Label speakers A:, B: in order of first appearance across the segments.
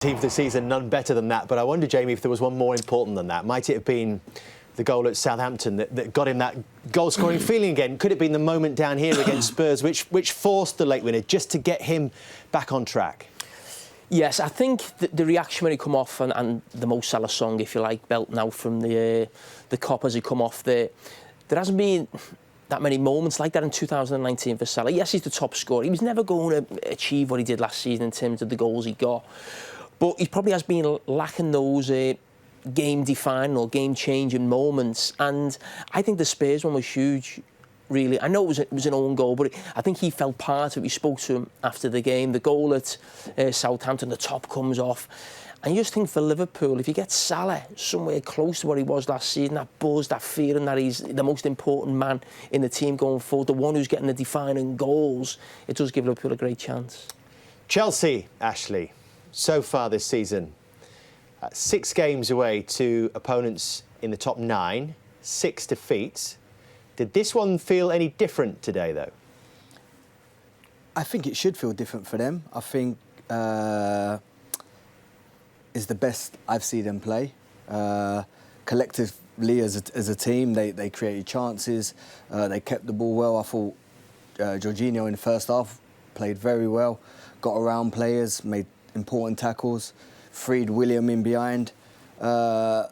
A: Team for the season, none better than that. But I wonder, Jamie, if there was one more important than that. Might it have been the goal at Southampton that got him that goal-scoring feeling again? Could it have been the moment down here against Spurs which forced the late winner just to get him back on track?
B: Yes, I think the reaction when he come off and the Mo Salah song, if you like, belting out from the cop as he come off there hasn't been that many moments like that in 2019 for Salah. Yes, he's the top scorer. He was never going to achieve what he did last season in terms of the goals he got. But he probably has been lacking those game-defining or game-changing moments. And I think the Spurs one was huge, really. I know it was an own goal, but I think he felt part of it. We spoke to him after the game. The goal at Southampton, the top comes off. And you just think for Liverpool, if you get Salah somewhere close to what he was last season, that buzz, that feeling that he's the most important man in the team going forward, the one who's getting the defining goals, it does give Liverpool a great chance.
A: Chelsea, Ashley, so far this season, 6 games away to opponents in the top 9, 6 defeats. Did this one feel any different today, though?
C: I think it should feel different for them. I think it's the best I've seen them play. Collectively, as a team, they created chances. They kept the ball well. I thought Jorginho in the first half played very well, got around players, made important tackles, freed William in behind. But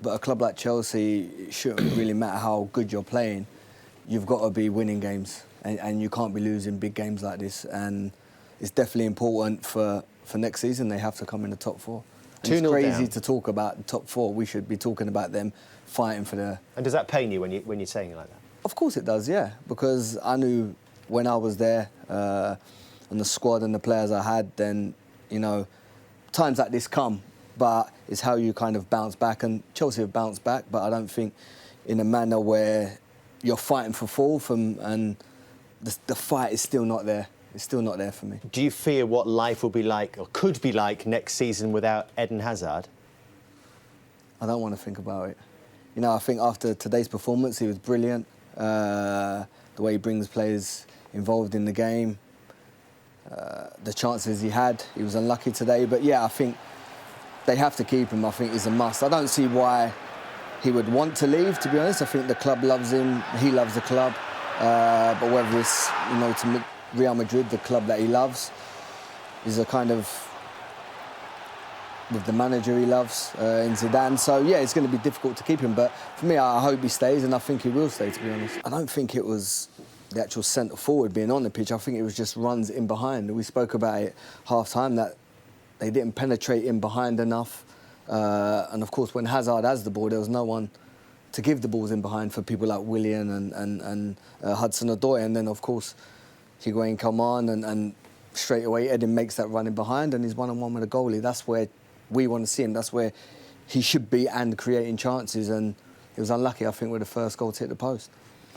C: a club like Chelsea, it shouldn't really matter how good you're playing. You've got to be winning games, and you can't be losing big games like this. And it's definitely important for next season. They have to come in the top 4. And it's crazy to talk about the top 4. We should be talking about them fighting for the...
A: And does that pain you when you're saying it like that?
C: Of course it does, yeah. Because I knew when I was there and the squad and the players I had, then, you know, times like this come. But it's how you kind of bounce back. And Chelsea have bounced back, but I don't think in a manner where you're fighting for fourth and the fight is still not there. It's still not there for me.
A: Do you fear what life will be like, or could be like, next season without Eden Hazard?
C: I don't want to think about it. You know, I think after today's performance, he was brilliant. The way he brings players involved in the game, the chances he had. He was unlucky today, but yeah, I think they have to keep him. I think he's a must. I don't see why he would want to leave, to be honest. I think the club loves him. He loves the club. But whether it's, you know, to Real Madrid, the club that he loves, is a kind of with the manager he loves in Zidane. So yeah, it's going to be difficult to keep him. But for me, I hope he stays, and I think he will stay, to be honest. I don't think it was the actual centre forward being on the pitch. I think it was just runs in behind. We spoke about it half-time, that they didn't penetrate in behind enough. And of course, when Hazard has the ball, there was no one to give the balls in behind for people like Willian and Hudson-Odoi. And then, of course, Higuain come on and straight away Eden makes that run in behind and he's one-on-one with a goalie. That's where we want to see him. That's where he should be and creating chances. And he was unlucky, I think, with the first goal to hit the post.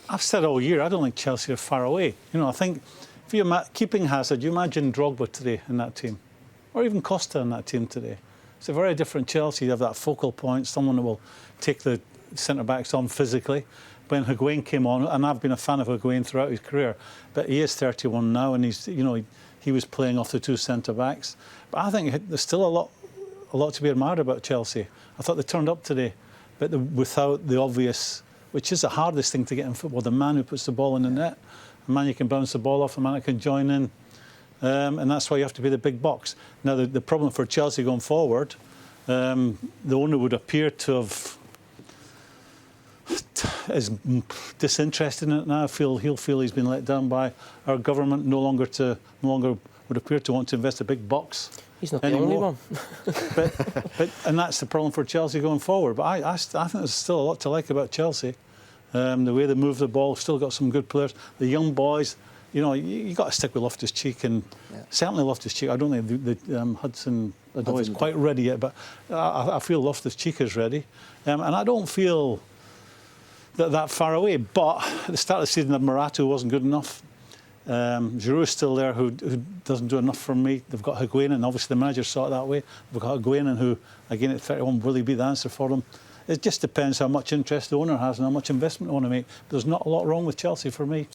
D: I've said all year, I don't think Chelsea are far away. You know, I think if you're keeping Hazard, you imagine Drogba today in that team, or even Costa in that team today. It's a very different Chelsea. You have that focal point, someone who will take the centre-backs on physically. When Higuain came on, and I've been a fan of Higuain throughout his career, but he is 31 now, and he's, you know, he was playing off the 2 centre-backs. But I think there's still a lot to be admired about Chelsea. I thought they turned up today, but without the obvious, which is the hardest thing to get in football, the man who puts the ball in the net, the man you can bounce the ball off, the man that can join in. And that's why you have to be the big box. Now, the problem for Chelsea going forward, the owner would appear to have is disinterested in it now. He'll feel he's been let down by our government. No longer would appear to want to invest a big box.
B: He's not anymore. The only
D: but and that's the problem for Chelsea going forward. But I think there's still a lot to like about Chelsea. The way they move the ball, still got some good players. The young boys, you know, you got to stick with Loftus-Cheek, and certainly Loftus-Cheek. I don't think the Hudson-Odoi is quite ready yet, but I feel Loftus-Cheek is ready, and I don't feel that far away. But at the start of the season, Morata wasn't good enough. Giroud is still there, who doesn't do enough for me. They've got Higuain, and obviously the manager saw it that way. They've got Higuain, and who, again, at 31, will he be the answer for them? It just depends how much interest the owner has and how much investment they want to make. But there's not a lot wrong with Chelsea for me.